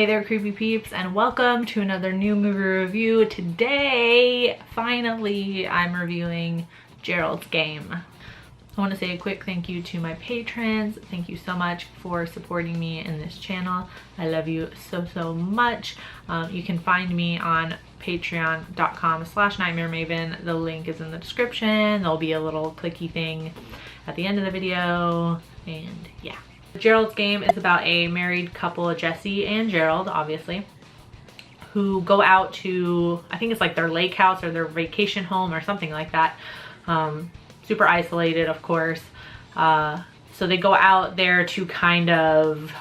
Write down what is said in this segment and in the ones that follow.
Hey there, creepy peeps, and welcome to another new movie review. Today, finally, I'm reviewing Gerald's Game. I want to say a quick thank you to my patrons. Thank you so much for supporting me in this channel. I love you so much. You can find me on patreon.com/nightmaremaven. The link is in the description. There'll be a little clicky thing at the end of the video, and yeah. Gerald's Game is about a married couple, Jesse and Gerald, obviously, who go out to, I think it's like their lake house or their vacation home or something like that. Super isolated, of course. So they go out there to kind of,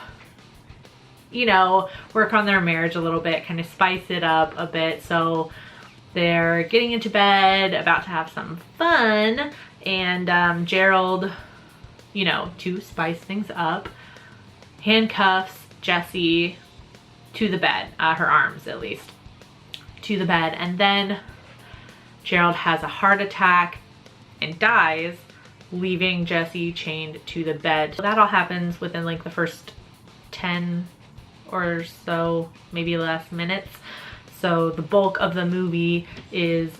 you know, work on their marriage a little bit, kind of spice it up a bit. So they're getting into bed, about to have some fun, and Gerald, you know, to spice things up, handcuffs Jessie to the bed, her arms at least, to the bed, and then Gerald has a heart attack and dies, leaving Jessie chained to the bed. So that all happens within like the first 10 or so, maybe less minutes. So the bulk of the movie is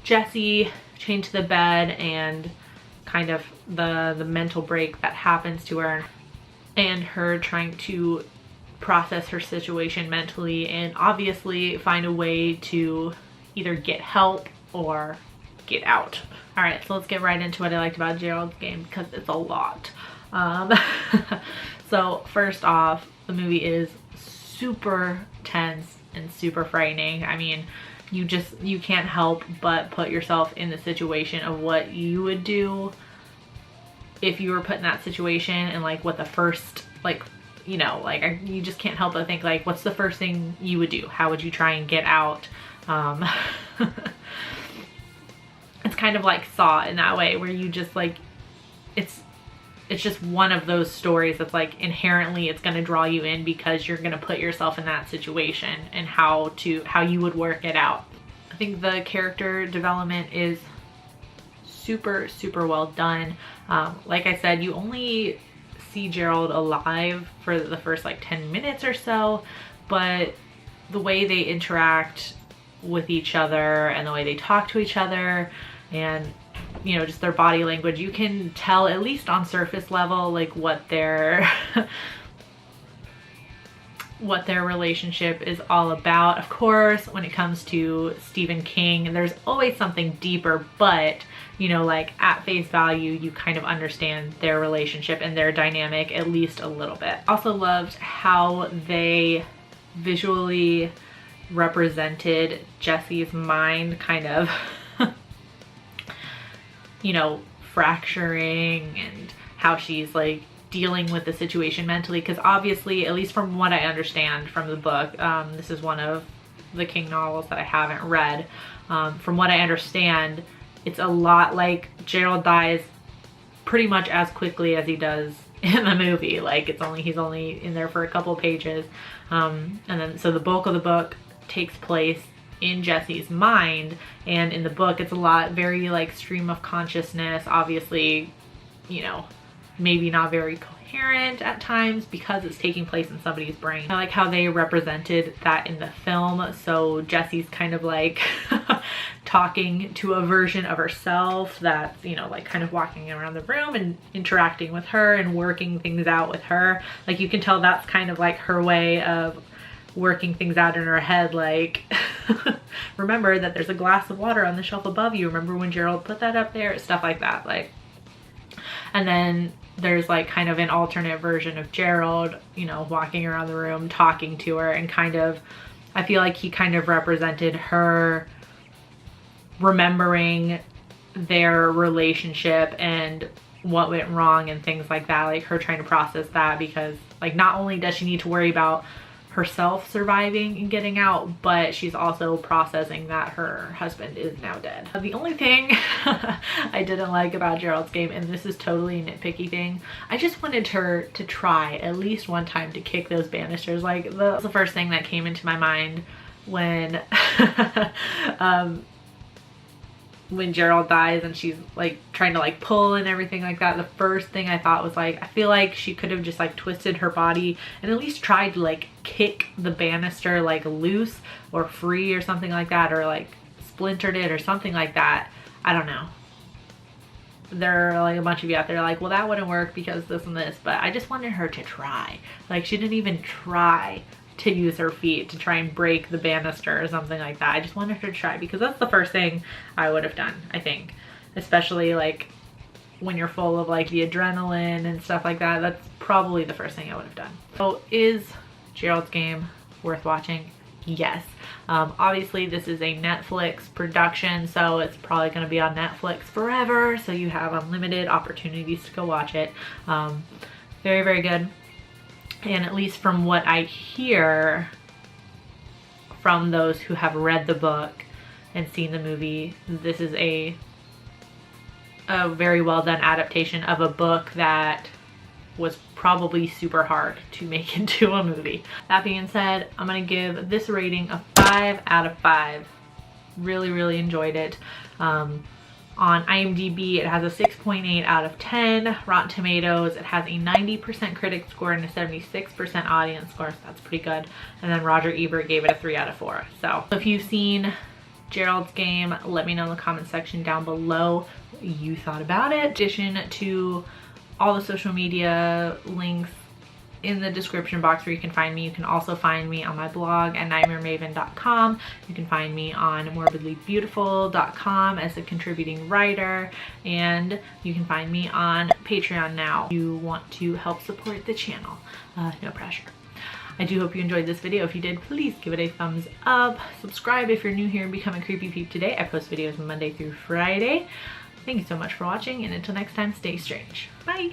Jessie chained to the bed and kind of the mental break that happens to her, and her trying to process her situation mentally and obviously find a way to either get help or get out. All right, so let's get right into what I liked about Gerald's Game, because it's a lot. So first off, the movie is super tense and super frightening. I mean, you can't help but put yourself in the situation of what you would do if you were put in that situation, and like what the first, like, you know, like you just can't help but think like, what's the first thing you would do? How would you try and get out? It's kind of like Saw in that way, where you just like, it's just one of those stories that's like inherently it's going to draw you in because you're going to put yourself in that situation and how you would work it out. I think the character development is super well done. Like I said, you only see Gerald alive for the first like 10 minutes or so, but the way they interact with each other and the way they talk to each other and, you know, just their body language, you can tell at least on surface level like what their what their relationship is all about. Of course, when it comes to Stephen King, there's always something deeper, but you know, like at face value, you kind of understand their relationship and their dynamic at least a little bit. Also loved how they visually represented Jesse's mind kind of you know, fracturing, and how she's like dealing with the situation mentally, because obviously, at least from what I understand from the book, this is one of the King novels that I haven't read, from what I understand, it's a lot like Gerald dies pretty much as quickly as he does in the movie. Like he's only in there for a couple of pages, and then so the bulk of the book takes place in Jesse's mind, and in the book it's a lot very like stream of consciousness, obviously, you know, maybe not very coherent at times because it's taking place in somebody's brain. I like how they represented that in the film. So Jesse's kind of like talking to a version of herself that's, you know, like kind of walking around the room and interacting with her and working things out with her. Like you can tell that's kind of like her way of working things out in her head, like remember that there's a glass of water on the shelf above you, remember when Gerald put that up there, stuff like that. Like, and then there's like kind of an alternate version of Gerald, you know, walking around the room talking to her, and kind of, I feel like he kind of represented her remembering their relationship and what went wrong and things like that, like her trying to process that, because like not only does she need to worry about herself surviving and getting out, but she's also processing that her husband is now dead. The only thing I didn't like about Gerald's Game, and this is totally a nitpicky thing, I just wanted her to try at least one time to kick those banisters. Like that's the first thing that came into my mind when when Gerald dies and she's like trying to like pull and everything like that, the first thing I thought was like, I feel like she could have just like twisted her body and at least tried to like kick the banister like loose or free or something like that, or like splintered it or something like that. I don't know. There are like a bunch of you out there like, well, that wouldn't work because this and this, but I just wanted her to try. Like, she didn't even try to use her feet to try and break the banister or something like that. I just wanted her to try because that's the first thing I would have done, I think. Especially like when you're full of like the adrenaline and stuff like that, that's probably the first thing I would have done. So is Gerald's Game worth watching? Yes. Obviously this is a Netflix production, so it's probably going to be on Netflix forever, so you have unlimited opportunities to go watch it. Very, very good. And at least from what I hear from those who have read the book and seen the movie, this is a very well done adaptation of a book that was probably super hard to make into a movie. That being said, I'm gonna give this rating a 5 out of 5. Really, really enjoyed it. On IMDb, it has a 6.8 out of 10. Rotten Tomatoes, it has a 90% critic score and a 76% audience score, so that's pretty good. And then Roger Ebert gave it a 3 out of 4. So if you've seen Gerald's Game, let me know in the comment section down below what you thought about it. In addition to all the social media links in the description box where you can find me. You can also find me on my blog at nightmaremaven.com. You can find me on morbidlybeautiful.com as a contributing writer, and you can find me on Patreon now if you want to help support the channel. No pressure. I do hope you enjoyed this video. If you did, please give it a thumbs up. Subscribe if you're new here and become a creepy peep today. I post videos Monday through Friday. Thank you so much for watching, and until next time, stay strange. Bye!